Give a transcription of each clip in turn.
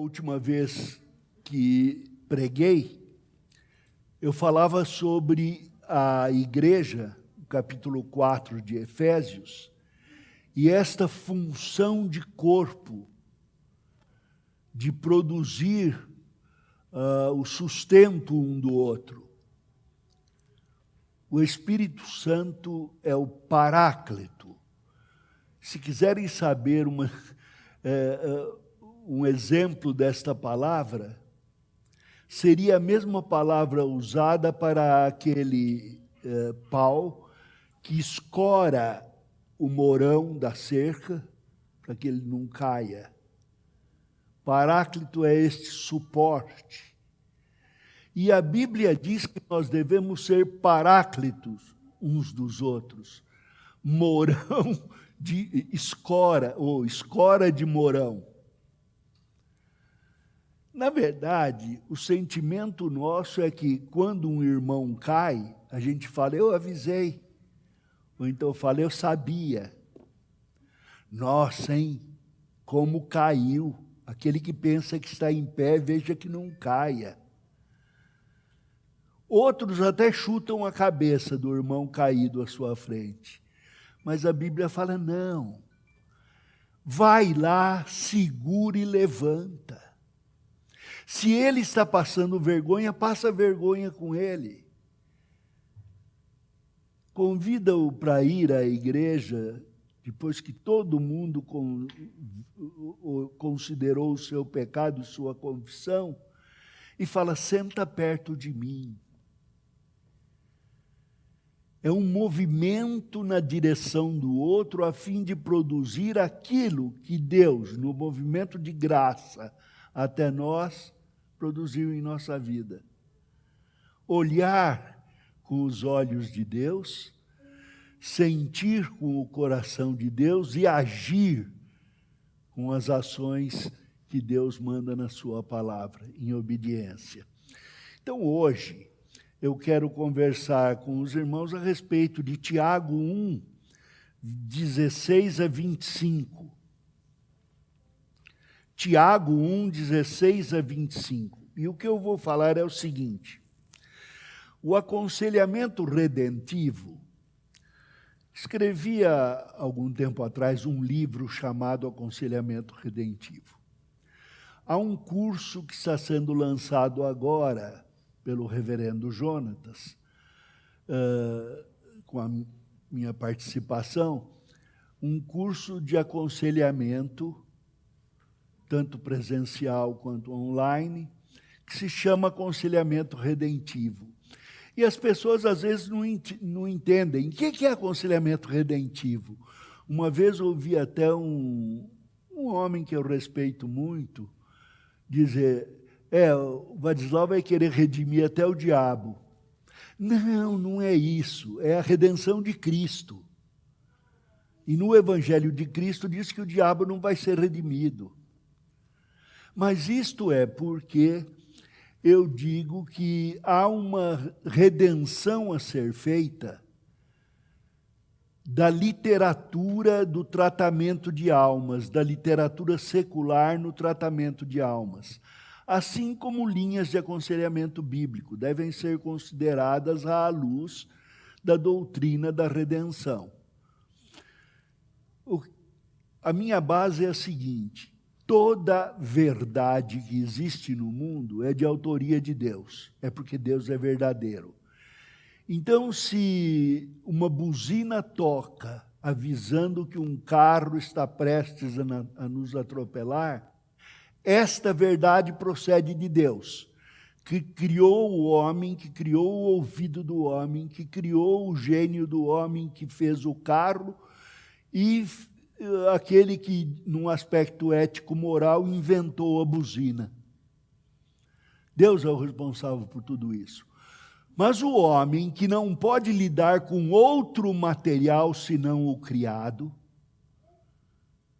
última vez que preguei, eu falava sobre a igreja, capítulo 4 de Efésios, e esta função de corpo, de produzir o sustento um do outro. O Espírito Santo é o Paráclito. Se quiserem saber um exemplo desta palavra, seria a mesma palavra usada para aquele pau que escora o morão da cerca para que ele não caia. Paráclito é este suporte. E a Bíblia diz que nós devemos ser paráclitos uns dos outros. Morão de escora, ou escora de morão. Na verdade, o sentimento nosso é que quando um irmão cai, a gente fala, eu avisei. Ou então fala, eu sabia. Nossa, hein? Como caiu. Aquele que pensa que está em pé, veja que não caia. Outros até chutam a cabeça do irmão caído à sua frente. Mas a Bíblia fala, não. Vai lá, segura e levanta. Se ele está passando vergonha, passa vergonha com ele. Convida-o para ir à igreja, depois que todo mundo considerou o seu pecado e sua confissão, e fala, senta perto de mim. É um movimento na direção do outro a fim de produzir aquilo que Deus, no movimento de graça até nós, produziu em nossa vida. Olhar com os olhos de Deus, sentir com o coração de Deus e agir com as ações que Deus manda na sua palavra, em obediência. Então, hoje, eu quero conversar com os irmãos a respeito de Tiago 1, 16 a 25. Tiago 1, 16 a 25. E o que eu vou falar é o seguinte. O aconselhamento redentivo. Escrevi há algum tempo atrás um livro chamado Aconselhamento Redentivo. Há um curso que está sendo lançado agora pelo reverendo Jonatas, com a minha participação, um curso de aconselhamento, tanto presencial quanto online, que se chama Aconselhamento Redentivo. E as pessoas, às vezes, não entendem. O que é aconselhamento redentivo? Uma vez ouvi até um homem que eu respeito muito dizer, o Vadislau vai querer redimir até o diabo. Não, não é isso. É a redenção de Cristo. E no Evangelho de Cristo diz que o diabo não vai ser redimido. Mas isto é porque eu digo que há uma redenção a ser feita da literatura do tratamento de almas, da literatura secular no tratamento de almas. Assim como linhas de aconselhamento bíblico devem ser consideradas à luz da doutrina da redenção. A minha base é a seguinte: toda verdade que existe no mundo é de autoria de Deus, é porque Deus é verdadeiro. Então, se uma buzina toca avisando que um carro está prestes a nos atropelar, esta verdade procede de Deus, que criou o homem, que criou o ouvido do homem, que criou o gênio do homem, que fez o carro, e aquele que, num aspecto ético-moral, inventou a buzina. Deus é o responsável por tudo isso. Mas o homem, que não pode lidar com outro material senão o criado,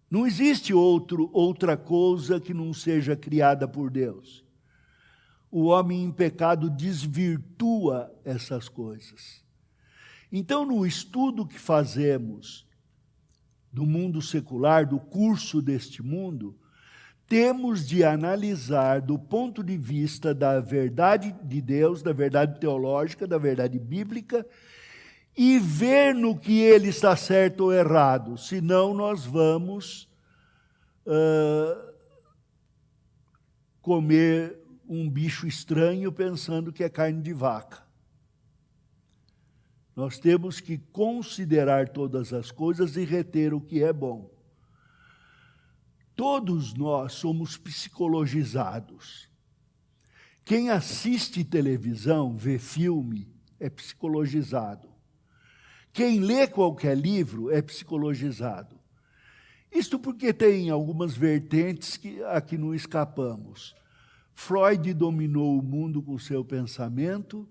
não existe outra coisa que não seja criada por Deus. O homem em pecado desvirtua essas coisas. Então, no estudo que fazemos do mundo secular, do curso deste mundo, temos de analisar do ponto de vista da verdade de Deus, da verdade teológica, da verdade bíblica, e ver no que ele está certo ou errado, senão nós vamos comer um bicho estranho pensando que é carne de vaca. Nós temos que considerar todas as coisas e reter o que é bom. Todos nós somos psicologizados. Quem assiste televisão, vê filme, é psicologizado. Quem lê qualquer livro é psicologizado. Isto porque tem algumas vertentes a que não escapamos. Freud dominou o mundo com o seu pensamento.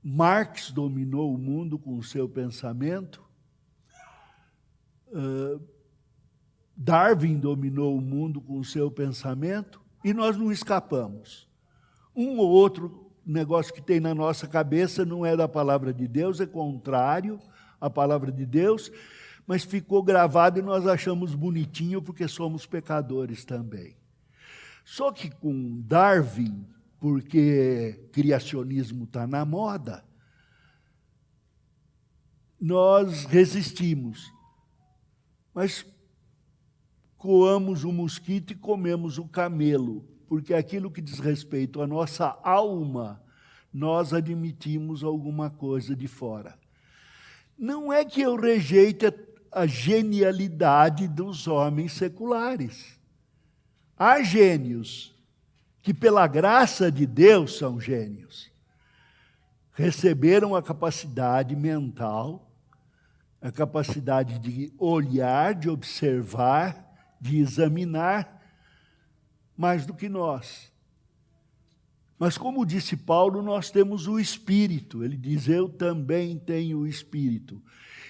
Marx dominou o mundo com o seu pensamento. Darwin dominou o mundo com o seu pensamento. E nós não escapamos. Um ou outro negócio que tem na nossa cabeça não é da palavra de Deus, é contrário à palavra de Deus, mas ficou gravado e nós achamos bonitinho porque somos pecadores também. Só que com Darwin, porque criacionismo está na moda, nós resistimos. Mas coamos o mosquito e comemos o camelo, porque aquilo que diz respeito à nossa alma, nós admitimos alguma coisa de fora. Não é que eu rejeite a genialidade dos homens seculares. Há gênios que, pela graça de Deus, são gênios. Receberam a capacidade mental, a capacidade de olhar, de observar, de examinar, mais do que nós. Mas, como disse Paulo, nós temos o Espírito. Ele diz, eu também tenho o Espírito.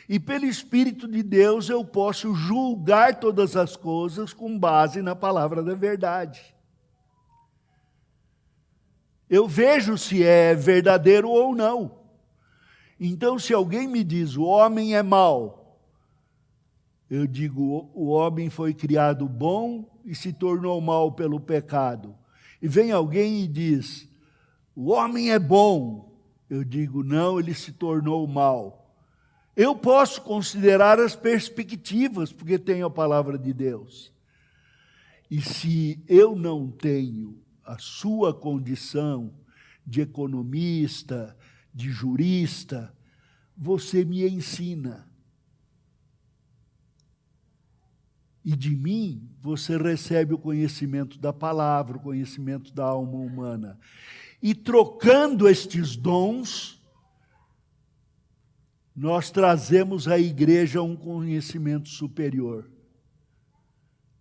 E pelo Espírito de Deus eu posso julgar todas as coisas com base na palavra da verdade. Eu vejo se é verdadeiro ou não. Então, se alguém me diz, o homem é mau, eu digo, o homem foi criado bom e se tornou mal pelo pecado. E vem alguém e diz, o homem é bom. Eu digo, não, ele se tornou mal. Eu posso considerar as perspectivas, porque tenho a palavra de Deus. E se eu não tenho a sua condição de economista, de jurista, você me ensina. E de mim, você recebe o conhecimento da palavra, o conhecimento da alma humana. E trocando estes dons, nós trazemos à igreja um conhecimento superior.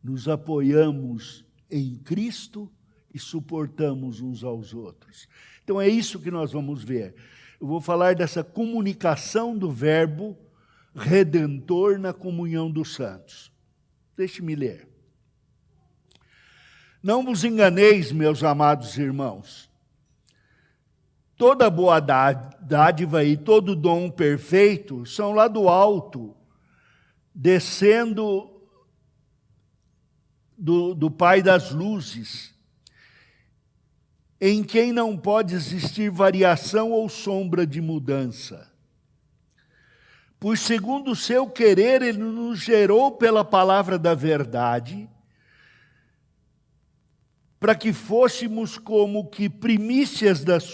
Nos apoiamos em Cristo e suportamos uns aos outros. Então é isso que nós vamos ver. Eu vou falar dessa comunicação do verbo redentor na comunhão dos santos. Deixe-me ler. Não vos enganeis, meus amados irmãos. Toda boa dádiva e todo dom perfeito são lá do alto, descendo do Pai das luzes, em quem não pode existir variação ou sombra de mudança. Pois, segundo o seu querer, ele nos gerou pela palavra da verdade, para que fôssemos como que primícias das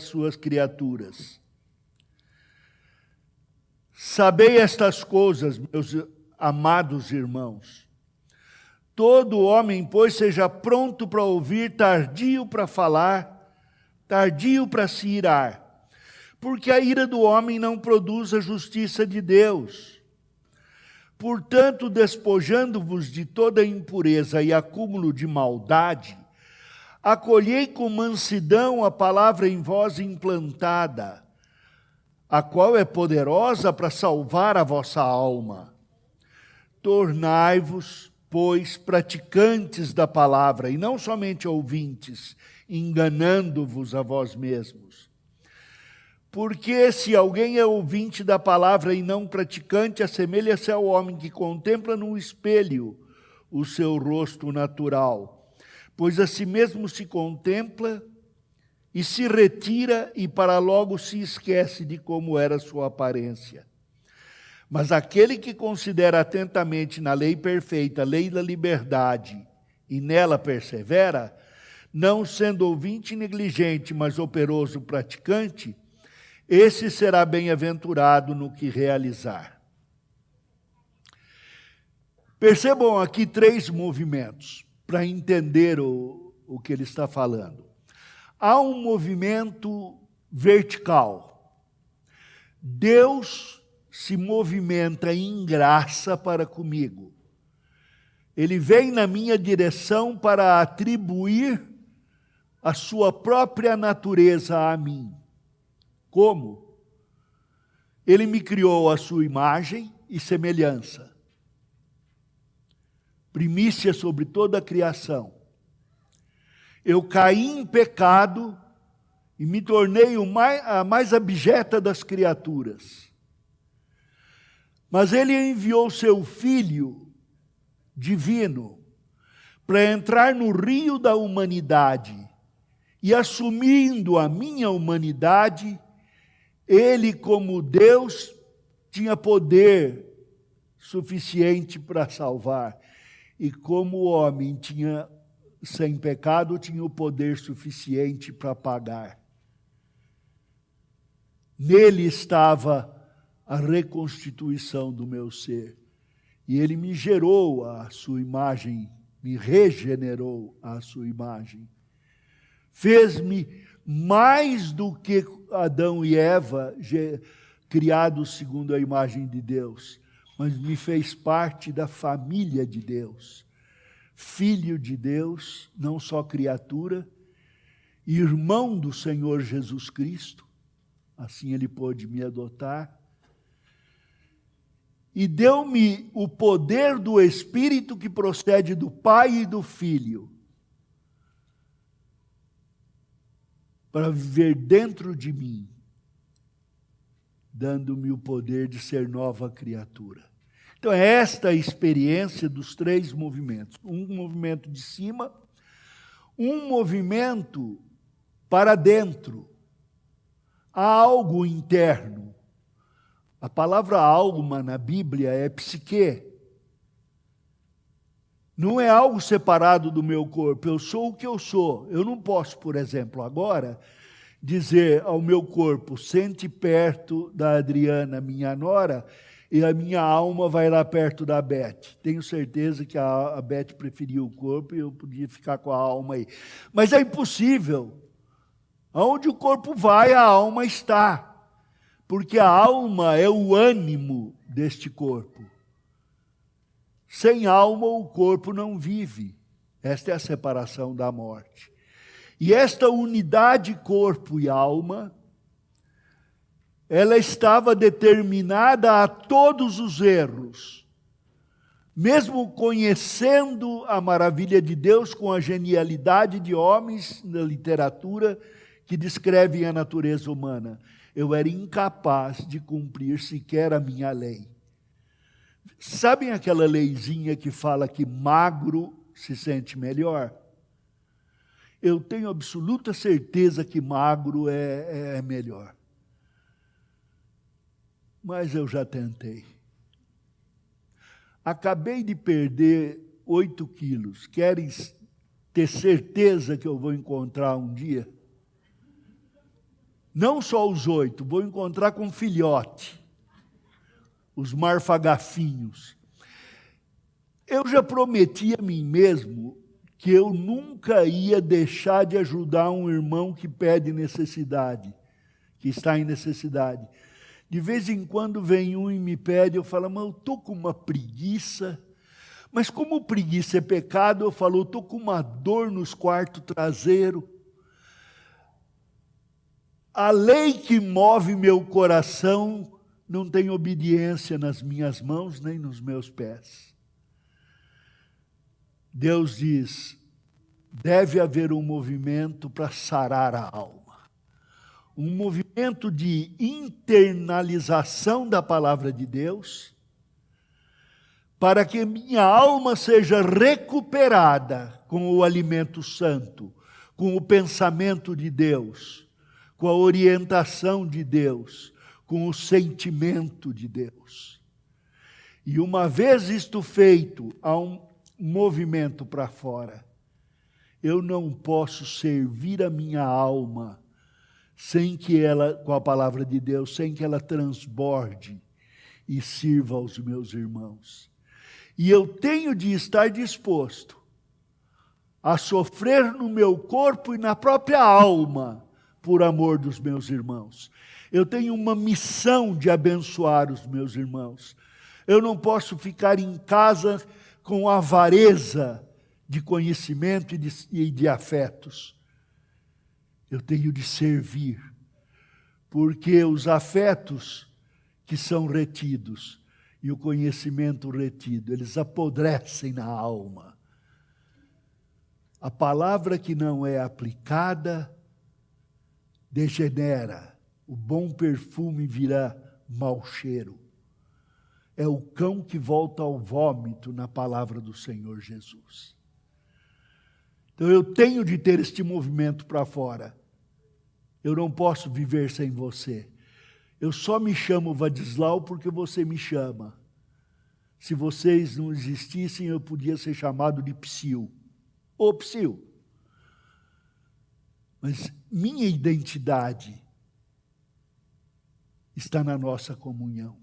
suas criaturas. Sabei estas coisas, meus amados irmãos. Todo homem, pois, seja pronto para ouvir, tardio para falar, tardio para se irar. Porque a ira do homem não produz a justiça de Deus. Portanto, despojando-vos de toda impureza e acúmulo de maldade, acolhei com mansidão a palavra em vós implantada, a qual é poderosa para salvar a vossa alma. Tornai-vos, pois, praticantes da palavra, e não somente ouvintes, enganando-vos a vós mesmos. Porque se alguém é ouvinte da palavra e não praticante, assemelha-se ao homem que contempla no espelho o seu rosto natural, pois a si mesmo se contempla e se retira e para logo se esquece de como era sua aparência. Mas aquele que considera atentamente na lei perfeita, a lei da liberdade, e nela persevera, não sendo ouvinte negligente, mas operoso praticante, esse será bem-aventurado no que realizar. Percebam aqui 3 movimentos para entender o que ele está falando. Há um movimento vertical. Deus se movimenta em graça para comigo. Ele vem na minha direção para atribuir a sua própria natureza a mim. Como? Ele me criou à sua imagem e semelhança. Primícia sobre toda a criação. Eu caí em pecado e me tornei a mais abjeta das criaturas. Mas ele enviou seu Filho divino para entrar no rio da humanidade e, assumindo a minha humanidade, ele, como Deus, tinha poder suficiente para salvar. E como homem tinha, sem pecado, tinha o poder suficiente para pagar. Nele estava a reconstituição do meu ser. E ele me gerou à sua imagem, me regenerou à sua imagem. Fez-me mais do que Adão e Eva, criados segundo a imagem de Deus, mas me fez parte da família de Deus. Filho de Deus, não só criatura, irmão do Senhor Jesus Cristo, assim ele pôde me adotar, e deu-me o poder do Espírito que procede do Pai e do Filho, para viver dentro de mim, dando-me o poder de ser nova criatura. Então, é esta a experiência dos 3 movimentos. Um movimento de cima, um movimento para dentro. Há algo interno. A palavra alma na Bíblia é psique. Não é algo separado do meu corpo. Eu sou o que eu sou. Eu não posso, por exemplo, agora dizer ao meu corpo, sente perto da Adriana, minha nora, e a minha alma vai lá perto da Beth. Tenho certeza que a Beth preferia o corpo e eu podia ficar com a alma aí. Mas é impossível. Aonde o corpo vai, a alma está. Porque a alma é o ânimo deste corpo. Sem alma, o corpo não vive. Esta é a separação da morte. E esta unidade corpo e alma, ela estava determinada a todos os erros. Mesmo conhecendo a maravilha de Deus com a genialidade de homens na literatura que descrevem a natureza humana, eu era incapaz de cumprir sequer a minha lei. Sabem aquela leizinha que fala que magro se sente melhor? Eu tenho absoluta certeza que magro é melhor. Mas eu já tentei. Acabei de perder 8 quilos. Querem ter certeza que eu vou encontrar um dia? Não só os 8, vou encontrar com filhote. Os marfagafinhos. Eu já prometi a mim mesmo que eu nunca ia deixar de ajudar um irmão que pede necessidade, que está em necessidade. De vez em quando vem um e me pede, eu falo, mas eu estou com uma preguiça. Mas como preguiça é pecado, eu falo, eu estou com uma dor nos quartos traseiros. A lei que move meu coração não tem obediência nas minhas mãos nem nos meus pés. Deus diz, deve haver um movimento para sarar a alma. um movimento de internalização da palavra de Deus, para que minha alma seja recuperada com o alimento santo, com o pensamento de Deus, com a orientação de Deus, com o sentimento de Deus. E uma vez isto feito, há um movimento para fora. Eu não posso servir a minha alma sem que ela, com a palavra de Deus, sem que ela transborde e sirva aos meus irmãos. E eu tenho de estar disposto a sofrer no meu corpo e na própria alma por amor dos meus irmãos. Eu tenho uma missão de abençoar os meus irmãos. Eu não posso ficar em casa com avareza de conhecimento e de afetos. Eu tenho de servir, porque os afetos que são retidos e o conhecimento retido, eles apodrecem na alma. A palavra que não é aplicada degenera, o bom perfume virá mau cheiro. É o cão que volta ao vômito na palavra do Senhor Jesus. Então eu tenho de ter este movimento para fora. Eu não posso viver sem você. Eu só me chamo Vadislau porque você me chama. Se vocês não existissem, eu podia ser chamado de Psil. Ô Psil. Mas minha identidade está na nossa comunhão.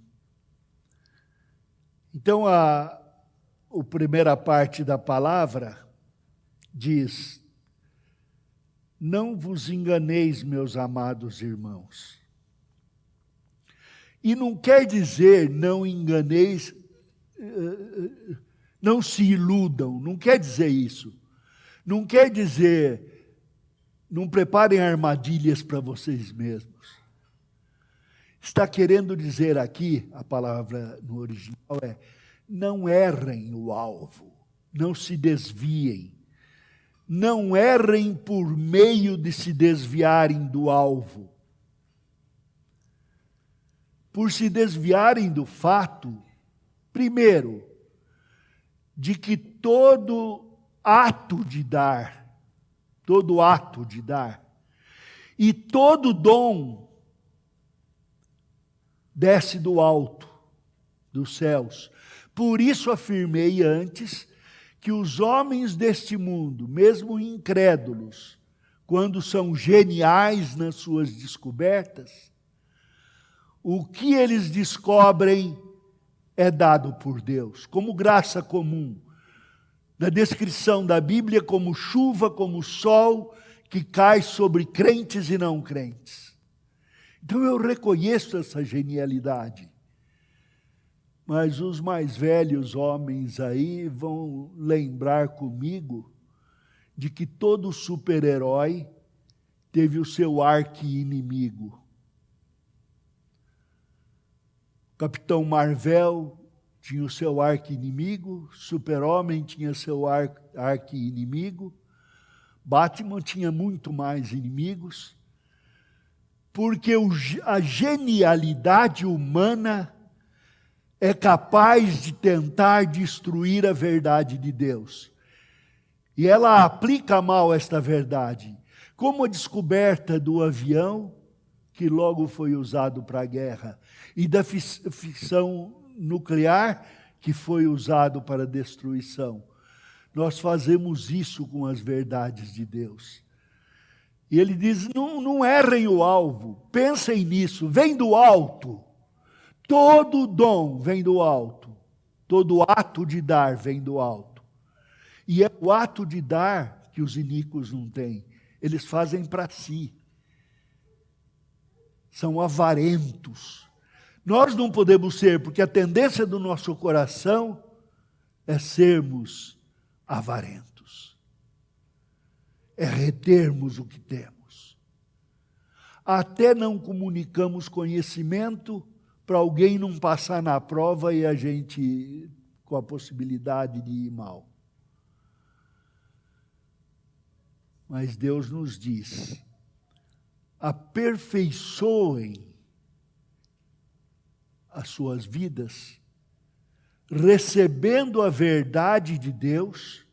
Então, a primeira parte da palavra diz: não vos enganeis, meus amados irmãos. E não quer dizer não enganeis, não se iludam, não quer dizer isso. Não quer dizer não preparem armadilhas para vocês mesmos. Está querendo dizer aqui, a palavra no original é: não errem o alvo, não se desviem. Não errem por meio de se desviarem do alvo. Por se desviarem do fato, primeiro, de que todo ato de dar e todo dom desce do alto, dos céus. Por isso afirmei antes que os homens deste mundo, mesmo incrédulos, quando são geniais nas suas descobertas, o que eles descobrem é dado por Deus, como graça comum. Na descrição da Bíblia, como chuva, como sol, que cai sobre crentes e não crentes. Então eu reconheço essa genialidade. Mas os mais velhos homens aí vão lembrar comigo de que todo super-herói teve o seu arqui-inimigo. Capitão Marvel tinha o seu arqui-inimigo, Super-Homem tinha seu arqui-inimigo, Batman tinha muito mais inimigos, porque a genialidade humana é capaz de tentar destruir a verdade de Deus. E ela aplica mal esta verdade, como a descoberta do avião, que logo foi usado para a guerra, e da fissão nuclear, que foi usado para a destruição. Nós fazemos isso com as verdades de Deus. E ele diz: não errem o alvo, pensem nisso, vem do alto. Todo dom vem do alto, todo ato de dar vem do alto. E é o ato de dar que os iníquos não têm, eles fazem para si. São avarentos. Nós não podemos ser, porque a tendência do nosso coração é sermos avarentos. É retermos o que temos. Até não comunicamos conhecimento para alguém não passar na prova e a gente com a possibilidade de ir mal. Mas Deus nos diz: aperfeiçoem as suas vidas, recebendo a verdade de Deus,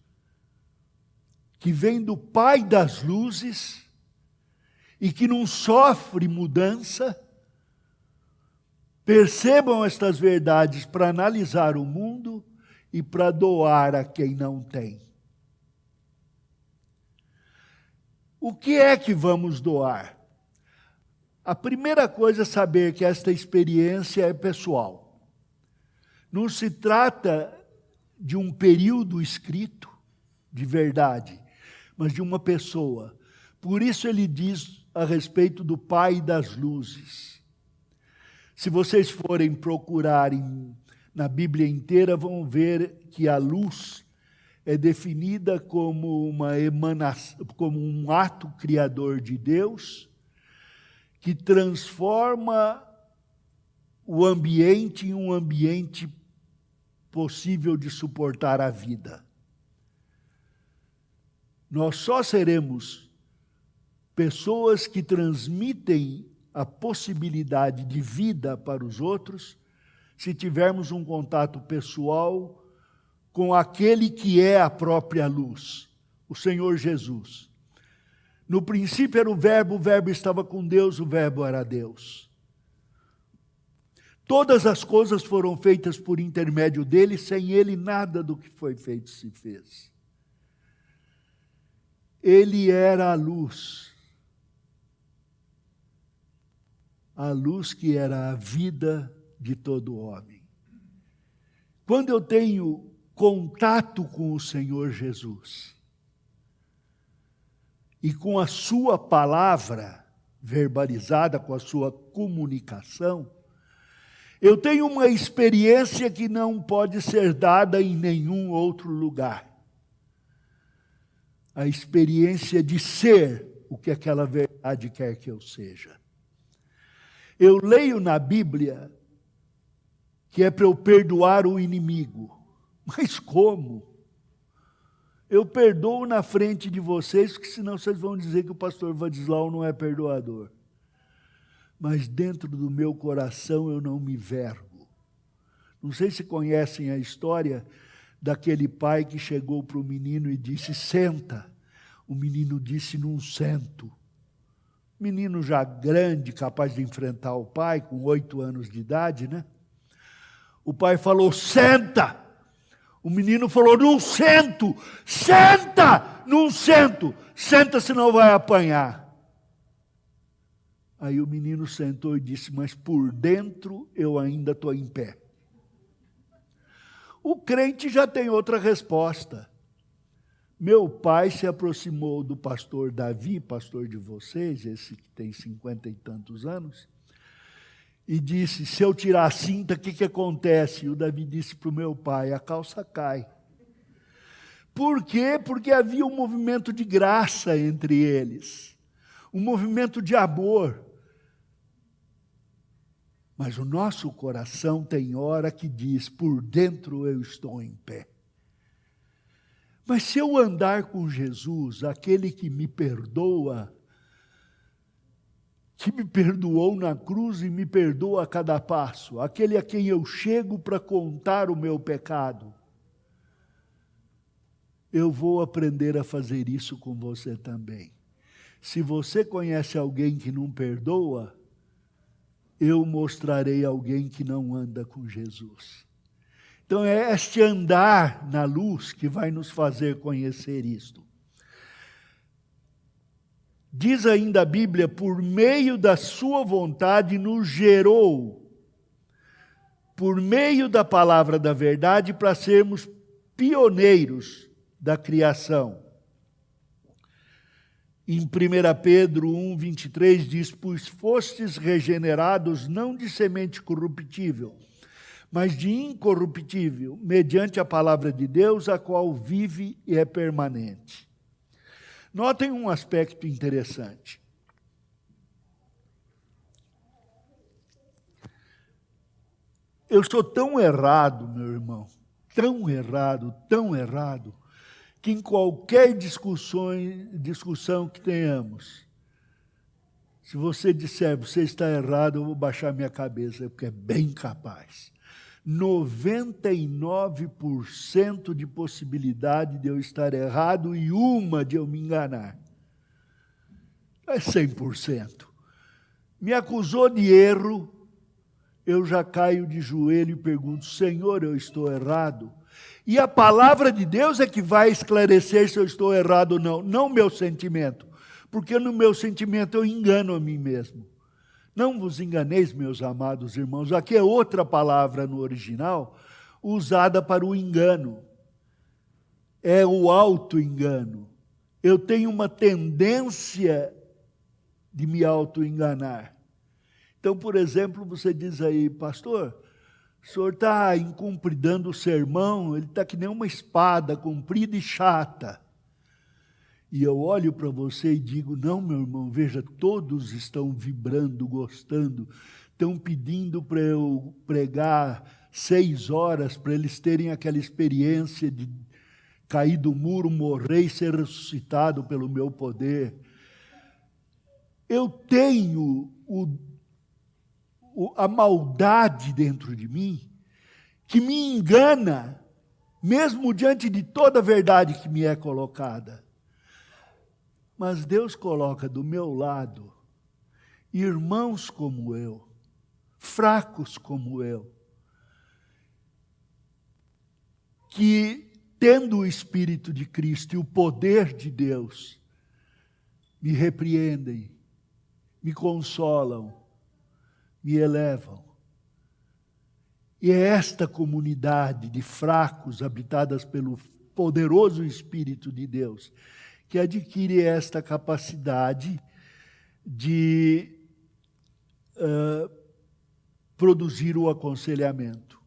que vem do Pai das luzes, e que não sofre mudança, percebam estas verdades para analisar o mundo e para doar a quem não tem. O que é que vamos doar? A primeira coisa é saber que esta experiência é pessoal. Não se trata de um período escrito de verdade, mas de uma pessoa. Por isso ele diz a respeito do Pai das luzes. Se vocês forem procurarem na Bíblia inteira, vão ver que a luz é definida como uma emanação, como um ato criador de Deus, que transforma o ambiente em um ambiente possível de suportar a vida. Nós só seremos pessoas que transmitem a possibilidade de vida para os outros se tivermos um contato pessoal com aquele que é a própria luz, o Senhor Jesus. No princípio era o Verbo estava com Deus, o Verbo era Deus. Todas as coisas foram feitas por intermédio dele, sem ele nada do que foi feito se fez. Ele era a luz que era a vida de todo homem. Quando eu tenho contato com o Senhor Jesus e com a sua palavra verbalizada, com a sua comunicação, eu tenho uma experiência que não pode ser dada em nenhum outro lugar. A experiência de ser o que aquela verdade quer que eu seja. Eu leio na Bíblia que é para eu perdoar o inimigo. Mas como? Eu perdoo na frente de vocês, porque senão vocês vão dizer que o pastor Vadislau não é perdoador. Mas dentro do meu coração eu não me vergo. Não sei se conhecem a história daquele pai que chegou para o menino e disse, senta. O menino disse, não sento. Menino já grande, capaz de enfrentar o pai, com 8 anos de idade, né? O pai falou, senta! O menino falou, não sento! Senta! Não sento! Senta, senão vai apanhar. Aí o menino sentou e disse, mas por dentro eu ainda estou em pé. O crente já tem outra resposta. Meu pai se aproximou do pastor Davi, pastor de vocês, esse que tem 50 e tantos anos, e disse, se eu tirar a cinta, o que acontece? E o Davi disse para o meu pai, a calça cai. Por quê? Porque havia um movimento de graça entre eles, um movimento de amor. Mas o nosso coração tem hora que diz, por dentro eu estou em pé. Mas se eu andar com Jesus, aquele que me perdoa, que me perdoou na cruz e me perdoa a cada passo, aquele a quem eu chego para contar o meu pecado, eu vou aprender a fazer isso com você também. Se você conhece alguém que não perdoa, eu mostrarei alguém que não anda com Jesus. Então é este andar na luz que vai nos fazer conhecer isto. Diz ainda a Bíblia, por meio da sua vontade nos gerou, por meio da palavra da verdade, para sermos pioneiros da criação. Em 1 Pedro 1:23 diz, pois fostes regenerados não de semente corruptível, mas de incorruptível, mediante a palavra de Deus, a qual vive e é permanente. Notem um aspecto interessante. Eu sou tão errado, meu irmão, tão errado, que em qualquer discussão que tenhamos, Se você disser, você está errado, eu vou baixar minha cabeça, porque é bem capaz. 99% de possibilidade de eu estar errado e uma de eu me enganar. É 100%. Me acusou de erro, eu já caio de joelho e pergunto, Senhor, eu estou errado? E a palavra de Deus é que vai esclarecer se eu estou errado ou não, não meu sentimento. Porque no meu sentimento eu engano a mim mesmo. Não vos enganeis, meus amados irmãos. Aqui é outra palavra no original, usada para o engano. É o auto-engano. Eu tenho uma tendência de me auto-enganar. Então, por exemplo, você diz aí, pastor, o senhor está incumpridando o sermão, ele está que nem uma espada, comprida e chata. E eu olho para você e digo, não, meu irmão, veja, todos estão vibrando, gostando, estão pedindo para eu pregar 6 horas, para eles terem aquela experiência de cair do muro, morrer e ser ressuscitado pelo meu poder. Eu tenho a maldade dentro de mim, que me engana, mesmo diante de toda a verdade que me é colocada. Mas Deus coloca do meu lado irmãos como eu, fracos como eu, que, tendo o Espírito de Cristo e o poder de Deus, me repreendem, me consolam, me elevam. E é esta comunidade de fracos, habitadas pelo poderoso Espírito de Deus, que adquire esta capacidade de produzir o aconselhamento.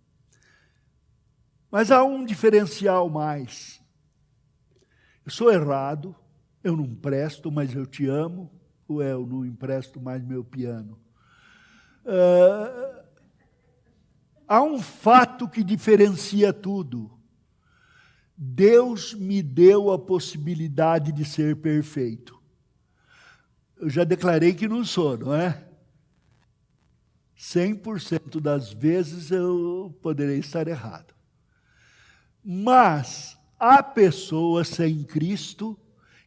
Mas há um diferencial mais. Eu sou errado, eu não presto, mas eu te amo, ou eu não empresto mais meu piano. Há um fato que diferencia tudo. Deus me deu a possibilidade de ser perfeito. Eu já declarei que não sou, não é? 100% das vezes eu poderei estar errado. Mas há pessoas sem Cristo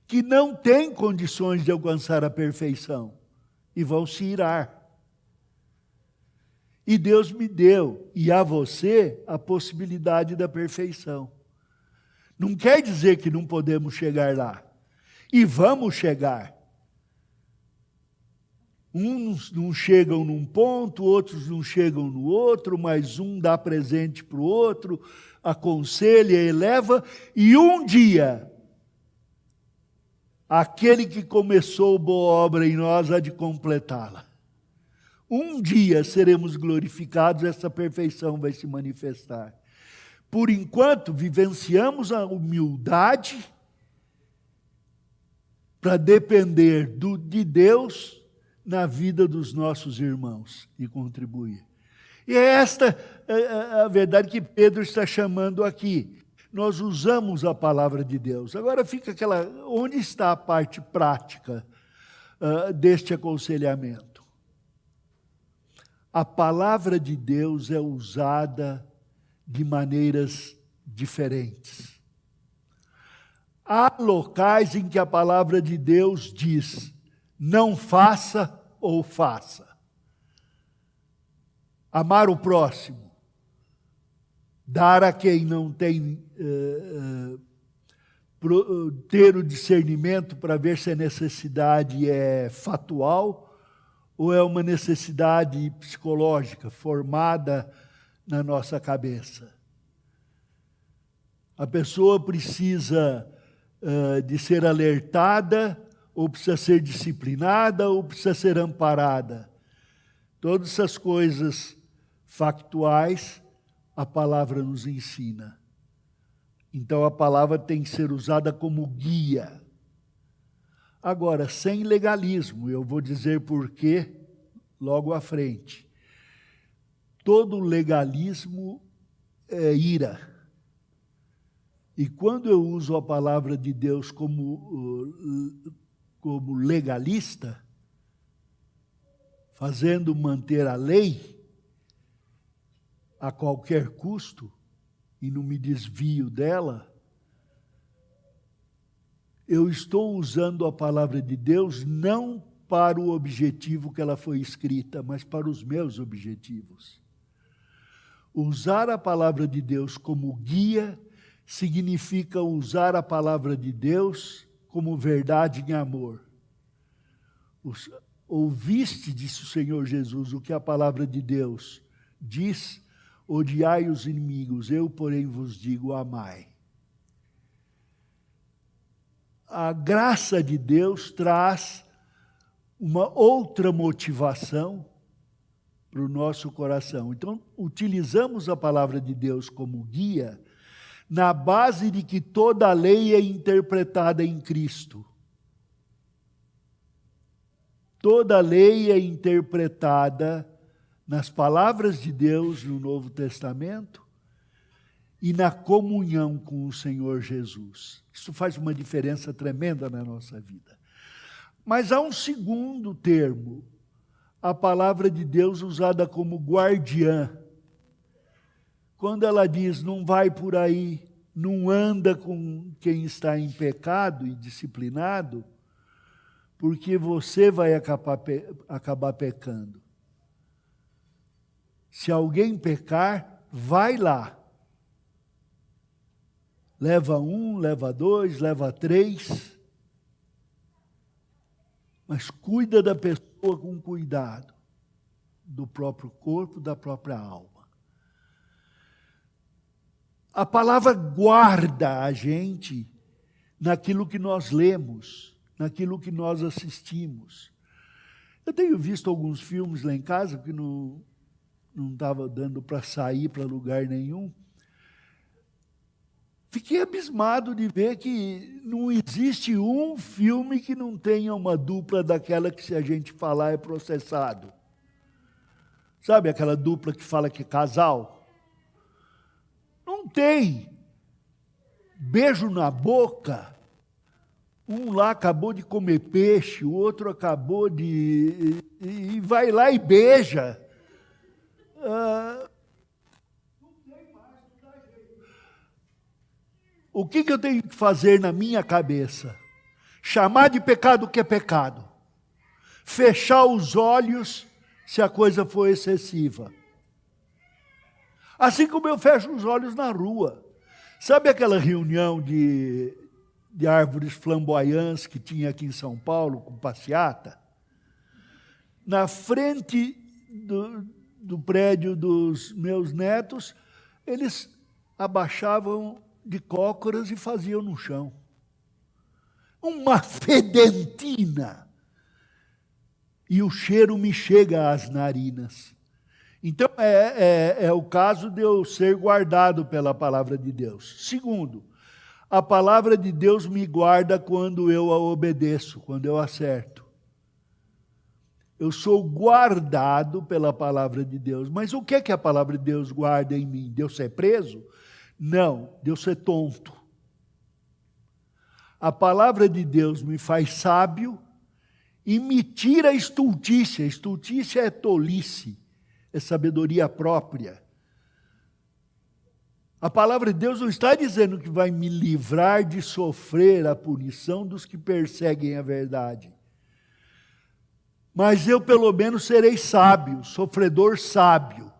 que não têm condições de alcançar a perfeição e vão se irar. E Deus me deu, e a você, a possibilidade da perfeição. Não quer dizer que não podemos chegar lá. E vamos chegar. Uns não chegam num ponto, outros não chegam no outro, mas um dá presente para o outro, aconselha, eleva, e um dia, aquele que começou boa obra em nós há de completá-la. Um dia seremos glorificados, essa perfeição vai se manifestar. Por enquanto, vivenciamos a humildade para depender de Deus na vida dos nossos irmãos e contribuir. E é esta a verdade que Pedro está chamando aqui. Nós usamos a palavra de Deus. Agora fica onde está a parte prática deste aconselhamento? A palavra de Deus é usada de maneiras diferentes. Há locais em que a palavra de Deus diz, não faça ou faça. Amar o próximo. Dar a quem não tem, ter o discernimento para ver se a necessidade é fatual ou é uma necessidade psicológica, formada na nossa cabeça. A pessoa precisa de ser alertada, ou precisa ser disciplinada, ou precisa ser amparada. Todas essas coisas factuais, a palavra nos ensina. Então a palavra tem que ser usada como guia. Agora, sem legalismo, eu vou dizer por quê logo à frente. Todo legalismo é ira. E quando eu uso a palavra de Deus como legalista, fazendo manter a lei a qualquer custo, e não me desvio dela, eu estou usando a palavra de Deus não para o objetivo que ela foi escrita, mas para os meus objetivos. Usar a palavra de Deus como guia significa usar a palavra de Deus como verdade em amor. Ouviste, disse o Senhor Jesus, o que a palavra de Deus diz: odiai os inimigos, eu, porém, vos digo, amai. A graça de Deus traz uma outra motivação para o nosso coração. Então, utilizamos a palavra de Deus como guia na base de que toda a lei é interpretada em Cristo. Toda a lei é interpretada nas palavras de Deus no Novo Testamento e na comunhão com o Senhor Jesus. Isso faz uma diferença tremenda na nossa vida. Mas há um segundo termo, a palavra de Deus usada como guardiã. Quando ela diz, não vai por aí, não anda com quem está em pecado e disciplinado, porque você vai acabar pecando. Se alguém pecar, vai lá. Leva 1, leva 2, leva 3. Mas cuida da pessoa com cuidado, do próprio corpo, da própria alma. A palavra guarda a gente naquilo que nós lemos, naquilo que nós assistimos. Eu tenho visto alguns filmes lá em casa, que não estava dando para sair para lugar nenhum. Fiquei abismado de ver que não existe um filme que não tenha uma dupla daquela que, se a gente falar, é processado. Sabe aquela dupla que fala que é casal? Não tem. Beijo na boca. Um lá acabou de comer peixe, o outro acabou de... E vai lá e beija. O que eu tenho que fazer na minha cabeça? Chamar de pecado o que é pecado. Fechar os olhos se a coisa for excessiva. Assim como eu fecho os olhos na rua. Sabe aquela reunião de árvores flamboyantes que tinha aqui em São Paulo, com passeata? Na frente do prédio dos meus netos, eles abaixavam de cócoras e faziam no chão. Uma fedentina. E o cheiro me chega às narinas. Então, é o caso de eu ser guardado pela palavra de Deus. Segundo, a palavra de Deus me guarda quando eu a obedeço, quando eu acerto. Eu sou guardado pela palavra de Deus. Mas o que é que a palavra de Deus guarda em mim? De eu ser preso? Não, de eu ser tonto. A palavra de Deus me faz sábio e me tira a estultícia. Estultícia é tolice, é sabedoria própria. A palavra de Deus não está dizendo que vai me livrar de sofrer a punição dos que perseguem a verdade. Mas eu, pelo menos, serei sábio, sofredor sábio,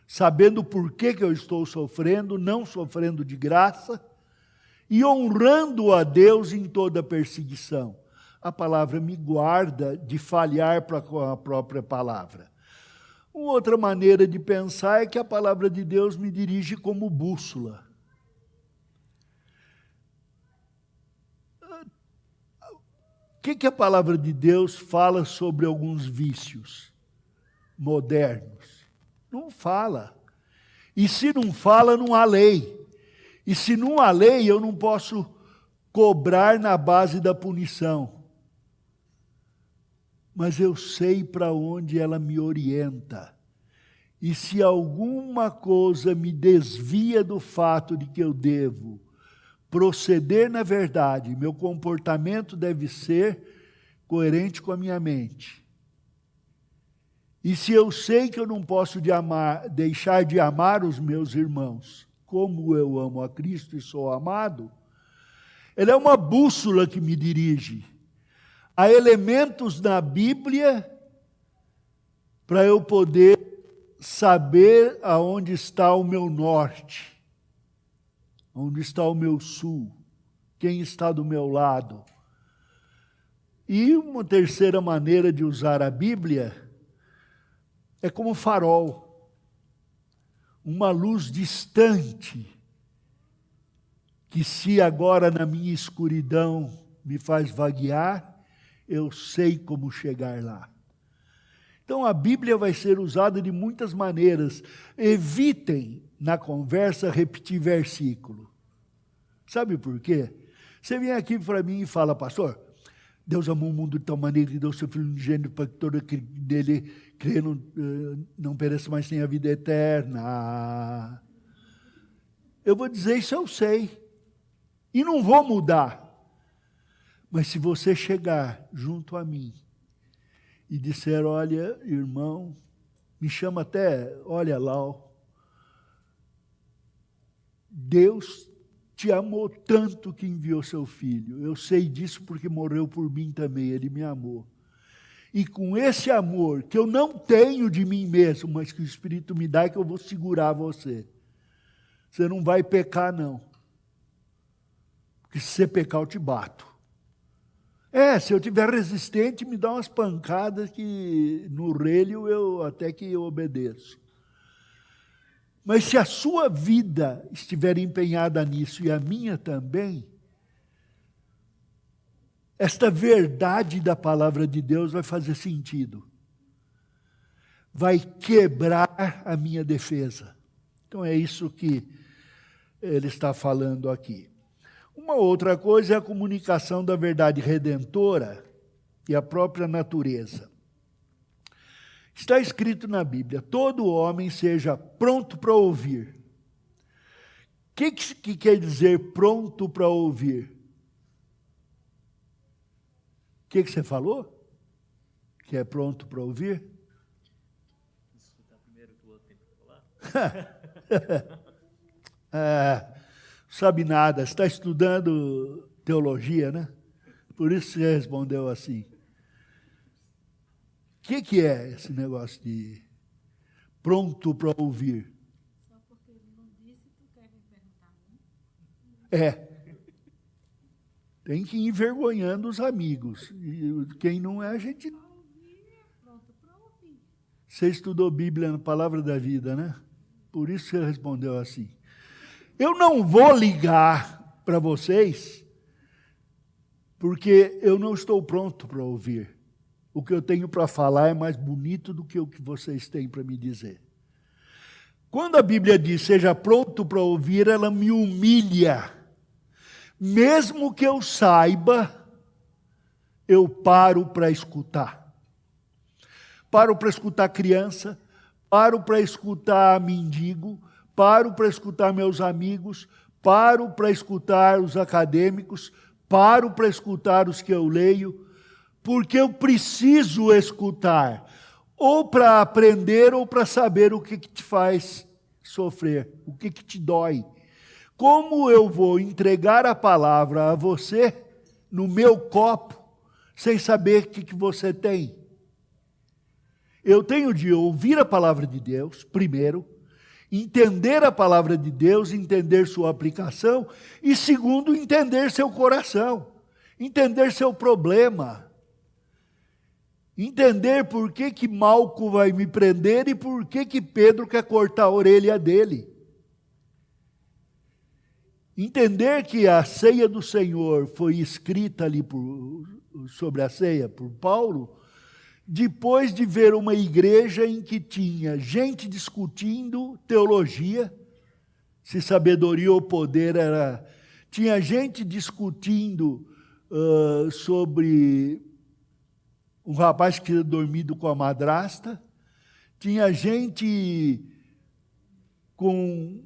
sabendo por que eu estou sofrendo, não sofrendo de graça, e honrando a Deus em toda perseguição. A palavra me guarda de falhar para com a própria palavra. Uma outra maneira de pensar é que a palavra de Deus me dirige como bússola. O que a palavra de Deus fala sobre alguns vícios modernos? Não fala. E se não fala, não há lei. E se não há lei, eu não posso cobrar na base da punição. Mas eu sei para onde ela me orienta. E se alguma coisa me desvia do fato de que eu devo proceder na verdade, meu comportamento deve ser coerente com a minha mente. E se eu sei que eu não posso deixar de amar os meus irmãos, como eu amo a Cristo e sou amado, ela é uma bússola que me dirige. Há elementos na Bíblia para eu poder saber aonde está o meu norte, onde está o meu sul, quem está do meu lado. E uma terceira maneira de usar a Bíblia é como farol, uma luz distante, que se agora na minha escuridão me faz vaguear, eu sei como chegar lá. Então a Bíblia vai ser usada de muitas maneiras. Evitem, na conversa, repetir versículo. Sabe por quê? Você vem aqui para mim e fala, pastor, Deus amou o mundo de tal maneira que deu seu Filho unigênito para que todo aquele dele crê não pereça, mas tenha a vida eterna. Eu vou dizer, isso eu sei. E não vou mudar. Mas se você chegar junto a mim e disser, olha, irmão, me chama até, olha lá, Deus te amou tanto que enviou seu Filho. Eu sei disso porque morreu por mim também, Ele me amou. E com esse amor, que eu não tenho de mim mesmo, mas que o Espírito me dá, é que eu vou segurar você. Você não vai pecar, não. Porque se você pecar, eu te bato. Se eu tiver resistente, me dá umas pancadas que no relho eu até que eu obedeço. Mas se a sua vida estiver empenhada nisso e a minha também, esta verdade da palavra de Deus vai fazer sentido. Vai quebrar a minha defesa. Então é isso que ele está falando aqui. Uma outra coisa é a comunicação da verdade redentora e a própria natureza. Está escrito na Bíblia, todo homem seja pronto para ouvir. O que quer dizer pronto para ouvir? O que você falou? Que é pronto para ouvir? Escutar primeiro o que o outro tem para falar. Sabe nada, está estudando teologia, né? Por isso você respondeu assim. O que é esse negócio de pronto para ouvir? Só porque ele não disse, tu quer me perguntar a mim? Tem que ir envergonhando os amigos. E quem não é, a gente... Pronto para ouvir. Você estudou Bíblia na Palavra da Vida, né? Por isso você respondeu assim. Eu não vou ligar para vocês, porque eu não estou pronto para ouvir. O que eu tenho para falar é mais bonito do que o que vocês têm para me dizer. Quando a Bíblia diz, seja pronto para ouvir, ela me humilha. Mesmo que eu saiba, eu paro para escutar. Paro para escutar criança, paro para escutar mendigo, paro para escutar meus amigos, paro para escutar os acadêmicos, paro para escutar os que eu leio, porque eu preciso escutar, ou para aprender, ou para saber o que te faz sofrer, o que te dói. Como eu vou entregar a palavra a você, no meu copo, sem saber o que você tem? Eu tenho de ouvir a palavra de Deus, primeiro, entender a palavra de Deus, entender sua aplicação, e segundo, entender seu coração, entender seu problema, entender por que Malco vai me prender e por que Pedro quer cortar a orelha dele. Entender que a ceia do Senhor foi escrita ali sobre a ceia por Paulo, depois de ver uma igreja em que tinha gente discutindo teologia, se sabedoria ou poder era... Tinha gente discutindo sobre um rapaz que tinha dormido com a madrasta, tinha gente com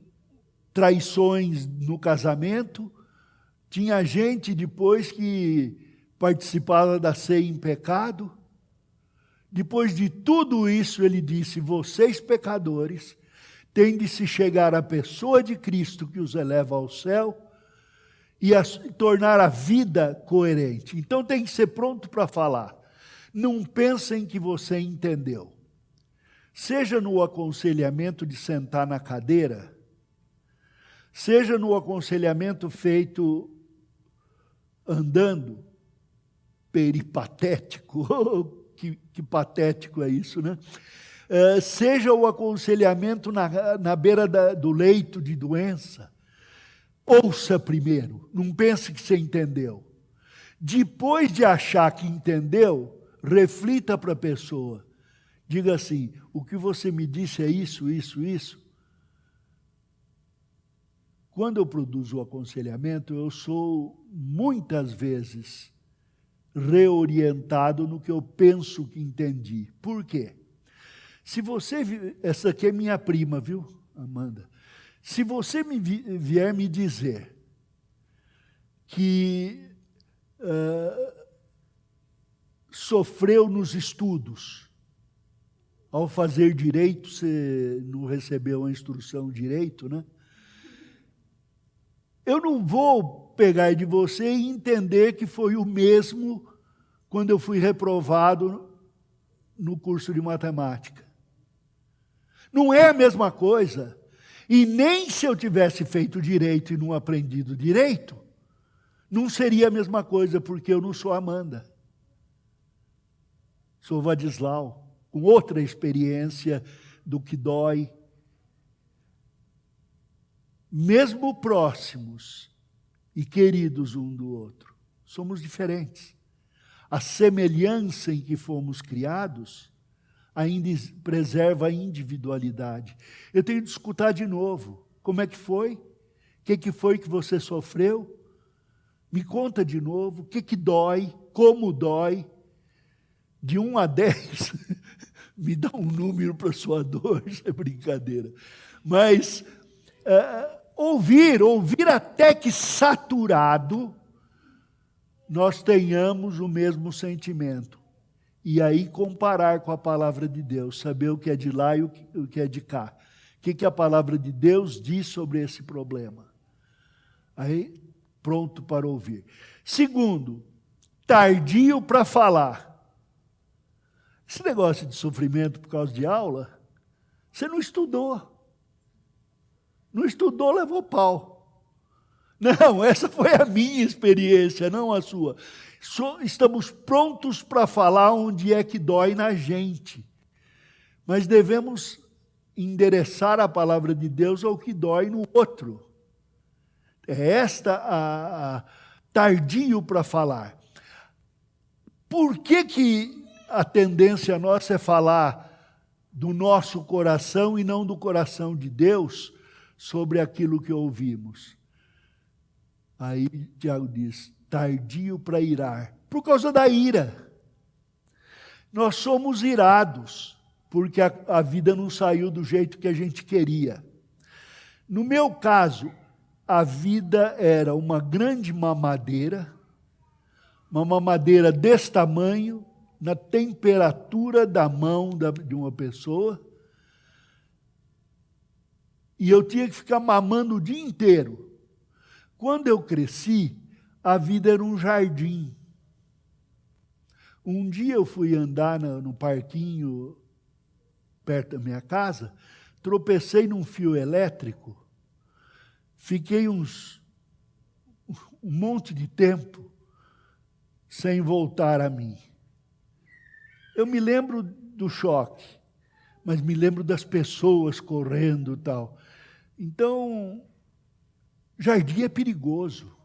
traições no casamento, tinha gente depois que participava da ceia em pecado, Depois de tudo isso, ele disse: vocês pecadores têm de se chegar à pessoa de Cristo que os eleva ao céu e tornar a vida coerente. Então tem que ser pronto para falar. Não pensem que você entendeu. Seja no aconselhamento de sentar na cadeira, seja no aconselhamento feito andando, peripatético, que patético é isso, né? Seja o aconselhamento na beira do leito de doença, ouça primeiro, não pense que você entendeu. Depois de achar que entendeu, reflita para a pessoa. Diga assim: o que você me disse é isso, isso, isso. Quando eu produzo o aconselhamento, eu sou muitas vezes reorientado no que eu penso que entendi. Por quê? Se você... Essa aqui é minha prima, viu, Amanda? Se você vier me dizer que sofreu nos estudos, ao fazer direito, você não recebeu a instrução direito, né? Eu não vou pegar de você e entender que foi o mesmo quando eu fui reprovado no curso de matemática. Não é a mesma coisa. E nem se eu tivesse feito direito e não aprendido direito, não seria a mesma coisa, porque eu não sou Amanda. Sou Vadislau, com outra experiência do que dói. Mesmo próximos e queridos um do outro, somos diferentes. A semelhança em que fomos criados ainda preserva a individualidade. Eu tenho de escutar de novo. Como é que foi? O que foi que você sofreu? Me conta de novo. O que dói? Como dói? De 1 a 10, me dá um número para a sua dor, isso é brincadeira. Mas ouvir até que saturado nós tenhamos o mesmo sentimento. E aí comparar com a palavra de Deus, saber o que é de lá e o que é de cá. O que a palavra de Deus diz sobre esse problema. Aí, pronto para ouvir. Segundo, tardio para falar. Esse negócio de sofrimento por causa de aula, você não estudou. Não estudou, levou pau. Não, essa foi a minha experiência, não a sua. Estamos prontos para falar onde é que dói na gente. Mas devemos endereçar a palavra de Deus ao que dói no outro. É esta a tardio para falar. Por que a tendência nossa é falar do nosso coração e não do coração de Deus sobre aquilo que ouvimos? Aí Tiago diz, tardio para irar, por causa da ira. Nós somos irados, porque a vida não saiu do jeito que a gente queria. No meu caso, a vida era uma grande mamadeira, uma mamadeira desse tamanho, na temperatura da mão de uma pessoa, e eu tinha que ficar mamando o dia inteiro. Quando eu cresci, a vida era um jardim. Um dia eu fui andar no parquinho perto da minha casa, tropecei num fio elétrico, fiquei um monte de tempo sem voltar a mim. Eu me lembro do choque, mas me lembro das pessoas correndo e tal. Então, jardim é perigoso.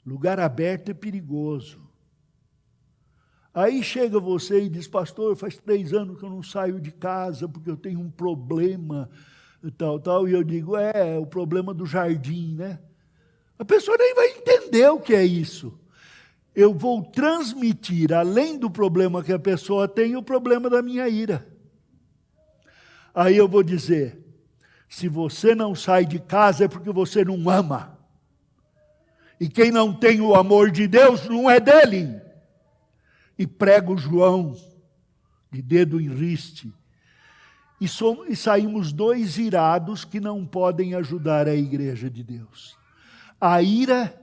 Lugar aberto é perigoso. Aí chega você e diz, pastor, faz 3 anos que eu não saio de casa porque eu tenho um problema, tal. E eu digo, o problema do jardim, né? A pessoa nem vai entender o que é isso. Eu vou transmitir, além do problema que a pessoa tem, o problema da minha ira. Aí eu vou dizer, se você não sai de casa é porque você não ama. E quem não tem o amor de Deus não é dele. e prego João, de dedo em riste, e saímos 2 irados que não podem ajudar a igreja de Deus. A ira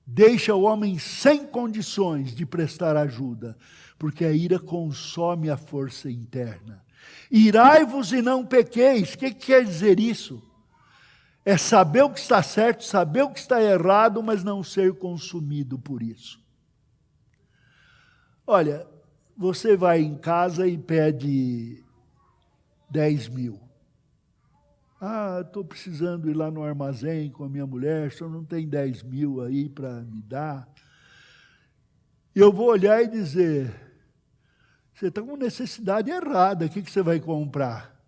deixa o homem sem condições de prestar ajuda, porque a ira consome a força interna. Irai-vos e não pequeis. O que quer dizer isso? É saber o que está certo, saber o que está errado, mas não ser consumido por isso. Olha, você vai em casa e pede 10 mil. Estou precisando ir lá no armazém com a minha mulher, o senhor não tem 10 mil aí para me dar? Eu vou olhar e dizer, você está com necessidade errada, o que você vai comprar?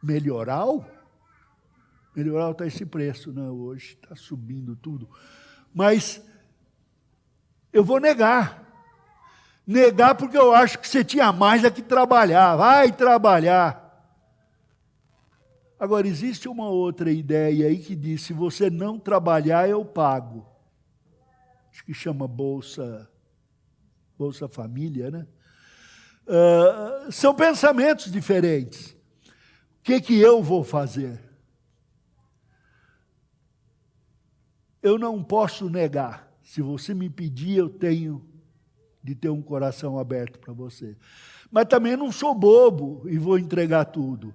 Melhoral? Melhoral está esse preço, né? Hoje está subindo tudo. Mas eu vou negar. Negar porque eu acho que você tinha mais a que trabalhar. Vai trabalhar. Agora, existe uma outra ideia aí que diz, se você não trabalhar, eu pago. Acho que chama Bolsa Família, né? São pensamentos diferentes. O que eu vou fazer? Eu não posso negar. Se você me pedir, eu tenho de ter um coração aberto para você. Mas também não sou bobo e vou entregar tudo.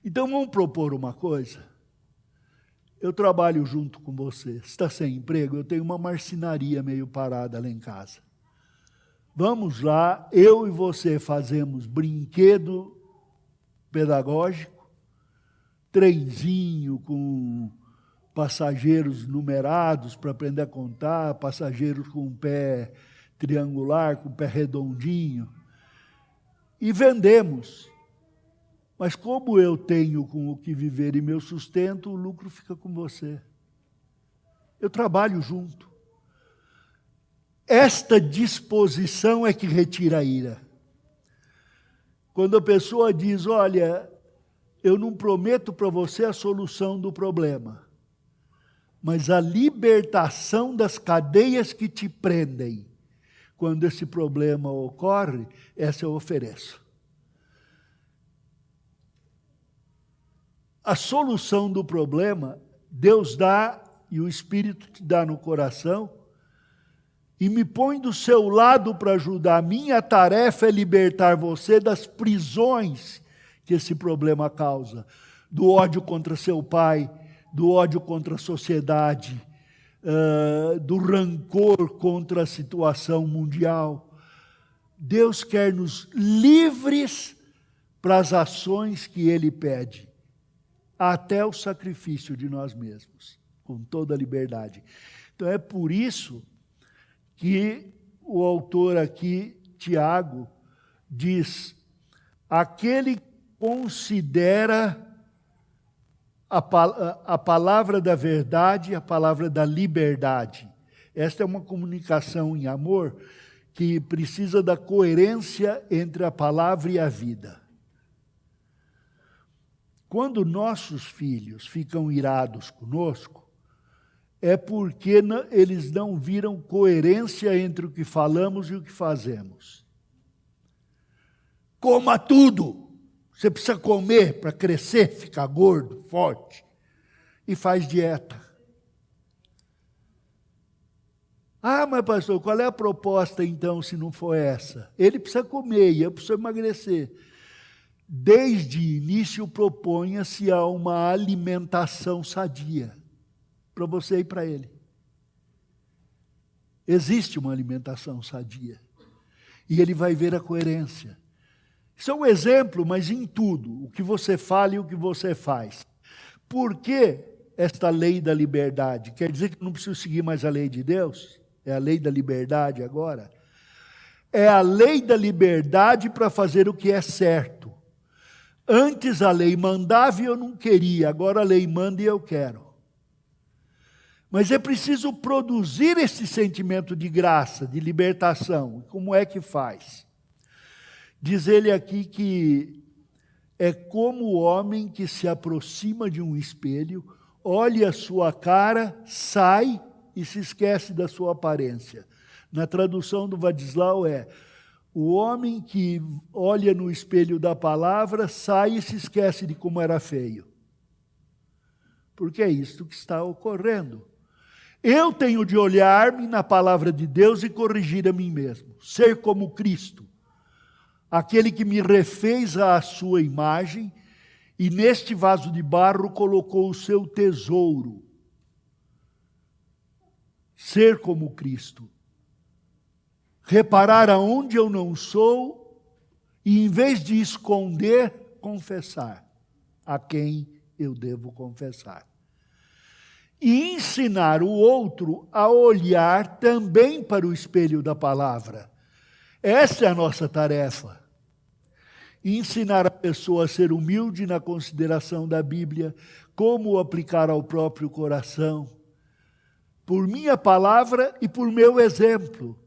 Então vamos propor uma coisa. Eu trabalho junto com você. Você está sem emprego? Eu tenho uma marcenaria meio parada lá em casa. Vamos lá, eu e você fazemos brinquedo pedagógico, trenzinho com passageiros numerados para aprender a contar, passageiros com o pé triangular, com o pé redondinho, e vendemos. Mas como eu tenho com o que viver e meu sustento, o lucro fica com você. Eu trabalho junto. Esta disposição é que retira a ira. Quando a pessoa diz, olha, eu não prometo para você a solução do problema, mas a libertação das cadeias que te prendem. Quando esse problema ocorre, essa eu ofereço. A solução do problema, Deus dá e o Espírito te dá no coração e me põe do seu lado para ajudar. A minha tarefa é libertar você das prisões que esse problema causa. Do ódio contra seu pai, do ódio contra a sociedade, do rancor contra a situação mundial. Deus quer nos livres para as ações que Ele pede, até o sacrifício de nós mesmos, com toda a liberdade. Então é por isso que o autor aqui, Tiago, diz, aquele que considera a palavra da verdade, a palavra da liberdade. Esta é uma comunicação em amor que precisa da coerência entre a palavra e a vida. Quando nossos filhos ficam irados conosco, é porque eles não viram coerência entre o que falamos e o que fazemos. Coma tudo! Você precisa comer para crescer, ficar gordo, forte. E faz dieta. Mas pastor, qual é a proposta então, se não for essa? Ele precisa comer e eu preciso emagrecer. Desde o início proponha-se a uma alimentação sadia, para você e para ele. Existe uma alimentação sadia. E ele vai ver a coerência. Isso é um exemplo, mas em tudo, o que você fala e o que você faz. Por que esta lei da liberdade? Quer dizer que não preciso seguir mais a lei de Deus? É a lei da liberdade agora? É a lei da liberdade para fazer o que é certo. Antes a lei mandava e eu não queria, agora a lei manda e eu quero. Mas é preciso produzir esse sentimento de graça, de libertação. Como é que faz? Diz ele aqui que é como o homem que se aproxima de um espelho, olha a sua cara, sai e se esquece da sua aparência. Na tradução do Vadislau o homem que olha no espelho da palavra sai e se esquece de como era feio. Porque é isto que está ocorrendo. Eu tenho de olhar-me na palavra de Deus e corrigir a mim mesmo. Ser como Cristo. Aquele que me refez à sua imagem e neste vaso de barro colocou o seu tesouro. Ser como Cristo. Reparar aonde eu não sou e, em vez de esconder, confessar a quem eu devo confessar. E ensinar o outro a olhar também para o espelho da palavra. Essa é a nossa tarefa. Ensinar a pessoa a ser humilde na consideração da Bíblia, como o aplicar ao próprio coração, por minha palavra e por meu exemplo.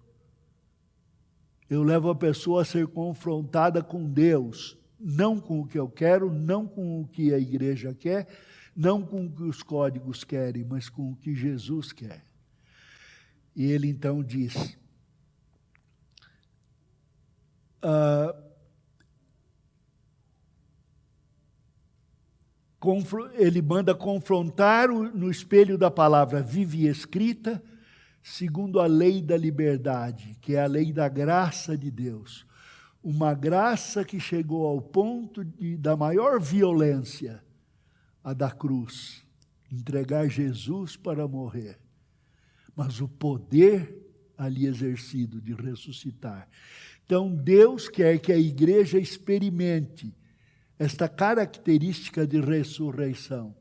Eu levo a pessoa a ser confrontada com Deus, não com o que eu quero, não com o que a igreja quer, não com o que os códigos querem, mas com o que Jesus quer. E ele então diz, ele manda confrontar no espelho da palavra viva e escrita, segundo a lei da liberdade, que é a lei da graça de Deus. Uma graça que chegou ao ponto da maior violência, a da cruz, entregar Jesus para morrer. Mas o poder ali exercido de ressuscitar. Então Deus quer que a igreja experimente esta característica de ressurreição.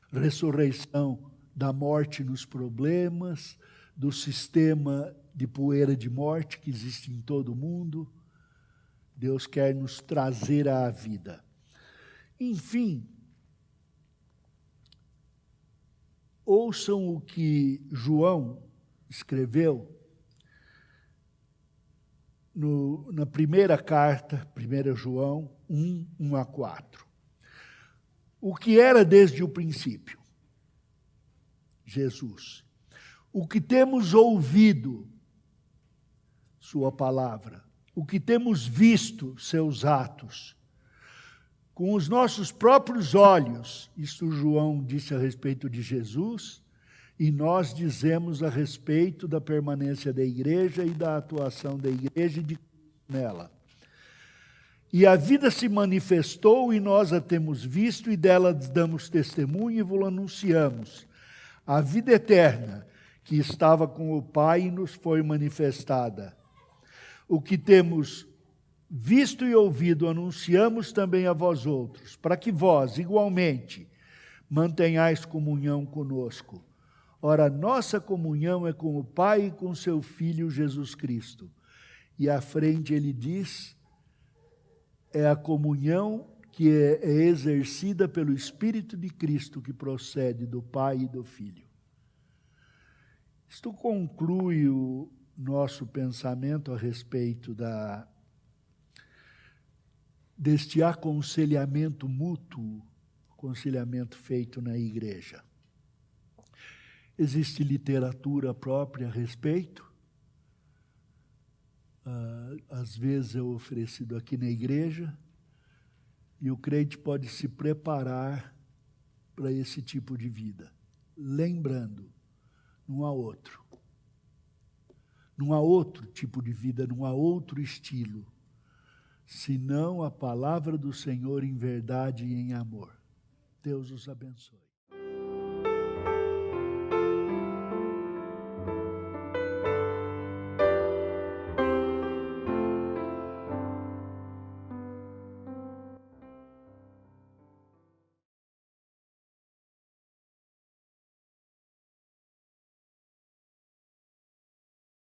Ressurreição da morte nos problemas, do sistema de poeira de morte que existe em todo o mundo. Deus quer nos trazer à vida. Enfim, ouçam o que João escreveu na primeira carta, 1 João 1, 1 a 4. O que era desde o princípio? Jesus. O que temos ouvido, sua palavra. O que temos visto, seus atos. Com os nossos próprios olhos, isto João disse a respeito de Jesus, e nós dizemos a respeito da permanência da igreja e da atuação da igreja e de nela. E a vida se manifestou e nós a temos visto e dela damos testemunho e vos anunciamos. A vida eterna que estava com o Pai nos foi manifestada. O que temos visto e ouvido anunciamos também a vós outros, para que vós, igualmente, mantenhais comunhão conosco. Ora, nossa comunhão é com o Pai e com seu Filho Jesus Cristo. E à frente ele diz, é a comunhão que é exercida pelo Espírito de Cristo que procede do Pai e do Filho. Isto conclui o nosso pensamento a respeito deste aconselhamento mútuo, aconselhamento feito na igreja. Existe literatura própria a respeito. Às vezes é oferecido aqui na igreja, e o crente pode se preparar para esse tipo de vida. Lembrando, não há outro. Não há outro tipo de vida, não há outro estilo, senão a palavra do Senhor em verdade e em amor. Deus os abençoe.